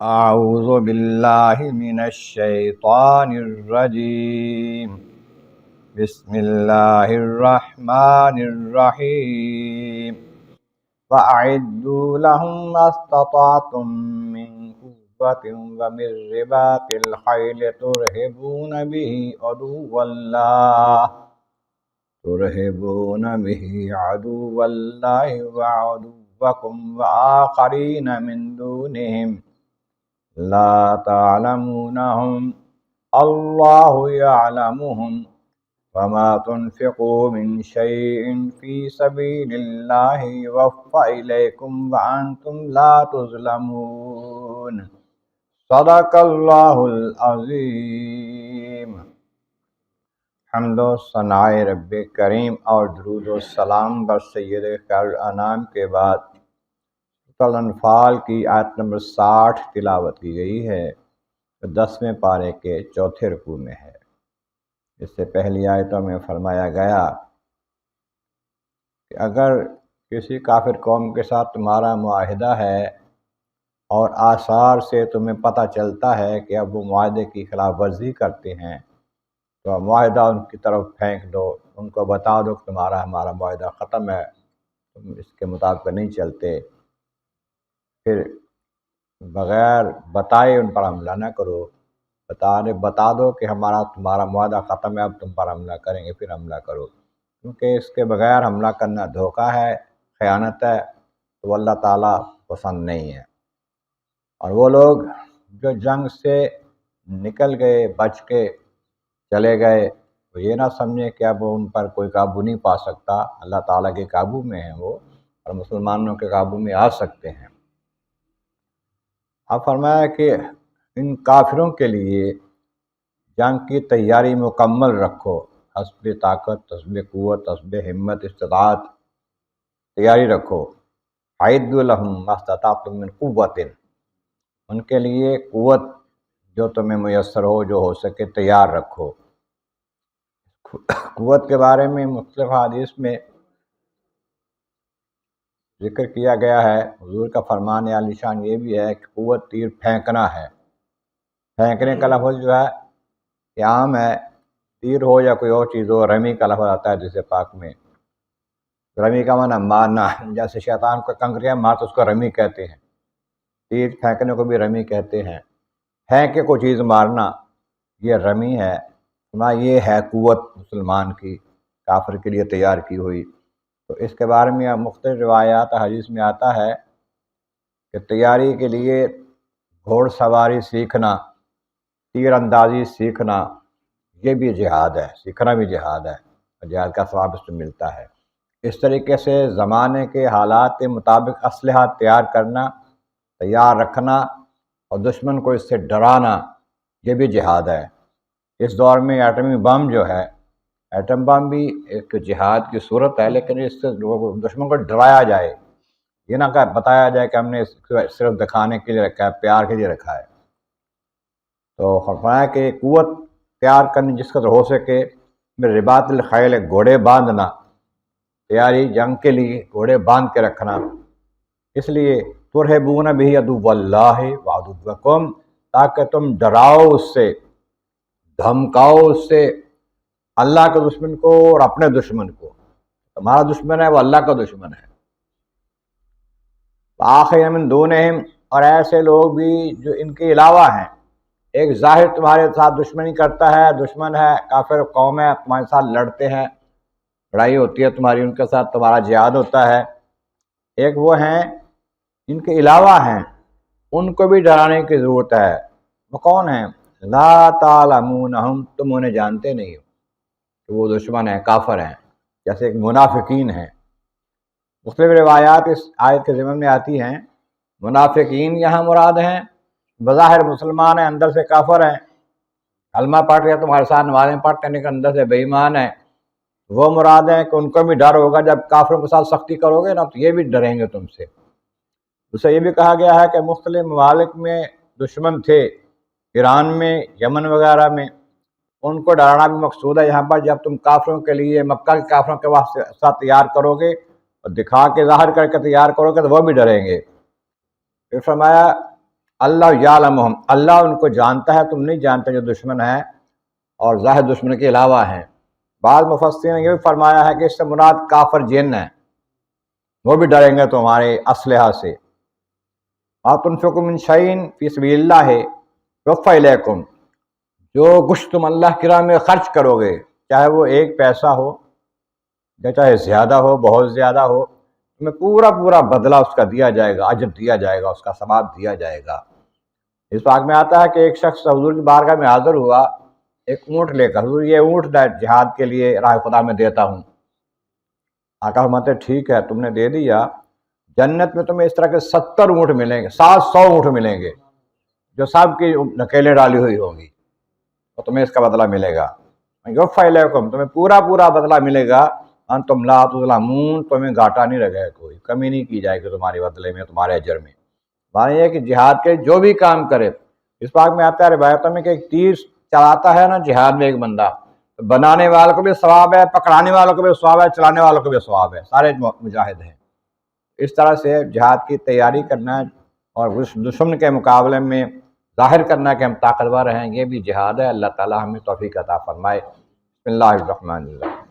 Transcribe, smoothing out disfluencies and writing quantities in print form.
اعوذ باللہ من الشیطان الرجیم بسم اللہ الرحمن الرحیم وَأَعِدُّوا لَهُمْ مَا اسْتَطَعْتُم مِّن قُوَّةٍ وَمِن رِّبَاطِ الْخَيْلِ تُرْهِبُونَ بِهِ عَدُوَّ اللَّهِ وَعَدُوَّكُمْ وَآخَرِينَ مِن دُونِهِمْ لا تعلمونهم الله يعلمهم وما تنفقوا من شيء في سبيل الله يوفى إليكم وأنتم لا تظلمون صدق اللہ العظیم۔ حمد و ثناء رب کریم اور درود و سلام بر سید خیر الانام کے بعد سورۃ الانفال کی آیت نمبر 60 تلاوت کی گئی ہے، جو 10ویں پارے کے چوتھے رکوع میں ہے۔ اس سے پہلی آیتوں میں فرمایا گیا کہ اگر کسی کافر قوم کے ساتھ تمہارا معاہدہ ہے اور آثار سے تمہیں پتہ چلتا ہے کہ اب وہ معاہدے کی خلاف ورزی کرتے ہیں، تو معاہدہ ان کی طرف پھینک دو، ان کو بتا دو کہ ہمارا معاہدہ ختم ہے، تم اس کے مطابق نہیں چلتے۔ پھر بغیر بتائے ان پر حملہ نہ کرو، بتا دو کہ تمہارا معاہدہ ختم ہے، اب تم پر حملہ کریں گے، پھر حملہ کرو، کیونکہ اس کے بغیر حملہ کرنا دھوکہ ہے، خیانت ہے، تو اللہ تعالیٰ پسند نہیں ہے۔ اور وہ لوگ جو جنگ سے نکل گئے، بچ کے چلے گئے، وہ یہ نہ سمجھیں کہ اب ان پر کوئی قابو نہیں پا سکتا، اللہ تعالیٰ کے قابو میں ہیں وہ، اور مسلمانوں کے قابو میں آ سکتے ہیں۔ اب فرمایا کہ ان کافروں کے لیے جنگ کی تیاری مکمل رکھو، حسب طاقت، حسب قوت، حسب ہمت، استطاعت تیاری رکھو۔ اعدوا لهم ما استطعتم من قوت، ان کے لیے قوت جو تمہیں میسر ہو، جو ہو سکے تیار رکھو۔ قوت کے بارے میں مختلف حدیث میں ذکر کیا گیا ہے۔ حضور کا فرمان عالی شان یہ بھی ہے کہ قوت تیر پھینکنا ہے۔ پھینکنے کا لفظ جو ہے یہ عام ہے، تیر ہو یا کوئی اور چیز ہو، رمی کا لفظ آتا ہے جسے پاک میں۔ رمی کا معنی مارنا، جیسے شیطان کو کنکریاں مار تو اس کو رمی کہتے ہیں، تیر پھینکنے کو بھی رمی کہتے ہیں۔ پھینک کے کوئی چیز مارنا یہ رمی ہے۔ یہ ہے قوت مسلمان کی، کافر کے لیے تیار کی ہوئی۔ تو اس کے بارے میں مختلف روایات حدیث میں آتا ہے کہ تیاری کے لیے گھوڑ سواری سیکھنا، تیر اندازی سیکھنا، یہ بھی جہاد ہے، سیکھنا بھی جہاد ہے، اور جہاد کا ثواب اس میں ملتا ہے۔ اس طریقے سے زمانے کے حالات کے مطابق اسلحہ تیار کرنا، تیار رکھنا اور دشمن کو اس سے ڈرانا، یہ بھی جہاد ہے۔ اس دور میں ایٹمی بم جو ہے، ایٹم بم بھی ایک جہاد کی صورت ہے، لیکن اس سے دشمن کو ڈرایا جائے، یہ نہ کہ بتایا جائے کہ ہم نے اس کو صرف دکھانے کے لیے رکھا ہے، پیار کے لیے رکھا ہے۔ تو فرمایا کہ قوت تیار کرنی جس قدر ہو سکے، میں رباط الخیل، گھوڑے باندھنا، تیاری جنگ کے لیے گھوڑے باندھ کے رکھنا، اس لیے ترہبون بہ عدو اللہ وعدوکم، تاکہ تم ڈراؤ اس سے، دھمکاؤ اس سے اللہ کے دشمن کو اور اپنے دشمن کو۔ تمہارا دشمن ہے وہ اللہ کا دشمن ہے۔ آخر من دونہم، اور ایسے لوگ بھی جو ان کے علاوہ ہیں، ایک ظاہر تمہارے ساتھ دشمنی کرتا ہے، دشمن ہے، کافر قوم ہے، تمہارے ساتھ لڑتے ہیں، لڑائی ہوتی ہے تمہاری ان کے ساتھ، تمہارا جہاد ہوتا ہے۔ ایک وہ ہیں ان کے علاوہ ہیں، ان کو بھی ڈرانے کی ضرورت ہے۔ وہ کون ہیں؟ لا تعلمونہم، تم انہیں جانتے نہیں ہو کہ وہ دشمن ہیں، کافر ہیں، جیسے ایک منافقین ہیں۔ مختلف روایات اس آیت کے ضمن میں آتی ہیں۔ منافقین یہاں مراد ہیں، بظاہر مسلمان ہیں، اندر سے کافر ہیں، کلمہ پڑھ رہے ہیں تمہارے ساتھ، نمازیں پڑھتے ہیں لیکن اندر سے بے ایمان ہیں، وہ مراد ہیں کہ ان کو بھی ڈر ہوگا جب کافروں کے ساتھ سختی کرو گے نا، تو یہ بھی ڈریں گے تم سے۔ اسے یہ بھی کہا گیا ہے کہ مختلف ممالک میں دشمن تھے، ایران میں، یمن وغیرہ میں، ان کو ڈرانا بھی مقصود ہے یہاں پر۔ جب تم کافروں کے لیے، مکہ کے کافروں کے ساتھ تیار کرو گے اور دکھا کے ظاہر کر کے تیار کرو گے تو وہ بھی ڈریں گے۔ پھر فرمایا اللہ یعلمہم، اللہ ان کو جانتا ہے، تم نہیں جانتے جو دشمن ہیں اور ظاہر دشمن کے علاوہ ہیں۔ بعض مفسرین نے یہ بھی فرمایا ہے کہ اس سے مراد کافر جن ہیں، وہ بھی ڈریں گے تمہارے اسلحہ سے۔ تنفقوا من شیء فی سبیل اللہ یوفی الیکم، جو کچھ تم اللہ کی راہ میں خرچ کرو گے، چاہے وہ ایک پیسہ ہو یا چاہے زیادہ ہو، بہت زیادہ ہو، تمہیں پورا پورا بدلہ اس کا دیا جائے گا، اجر دیا جائے گا، اس کا ثواب دیا جائے گا۔ اس پاک میں آتا ہے کہ ایک شخص حضور کی بارگاہ میں حاضر ہوا ایک اونٹ لے کر، حضور یہ اونٹ جہاد کے لیے راہ خدا میں دیتا ہوں۔ آقا فرماتے ٹھیک ہے، تم نے دے دیا، جنت میں تمہیں اس طرح کے 70 اونٹ ملیں گے، 700 اونٹ ملیں گے، جو سب کی نکیلیں ڈالی ہوئی ہوں گی، تو تمہیں اس کا بدلہ ملے گا۔ یوفی الیکم، تمہیں پورا پورا بدلہ ملے گا، انتم لا تظلمون، تمہیں گھاٹا نہیں رہے گا، کوئی کمی نہیں کی جائے گی تمہارے بدلے میں، تمہارے اجر میں۔ معنی یہ کہ جہاد کے جو بھی کام کرے، اس پاک میں آتا ہے روایتوں میں کہ ایک تیر چلاتا ہے نا جہاد میں ایک بندہ، بنانے والوں کو بھی ثواب ہے، پکڑانے والوں کو بھی ثواب ہے، چلانے والوں کو بھی ثواب ہے، سارے مجاہد ہیں۔ اس طرح سے جہاد کی تیاری کرنا اور اس دشمن کے مقابلے میں ظاہر کرنا کہ ہم طاقتور ہیں، یہ بھی جہاد ہے۔ اللہ تعالی ہمیں توفیق عطا فرمائے۔ بسم اللہ الرحمن الرحیم۔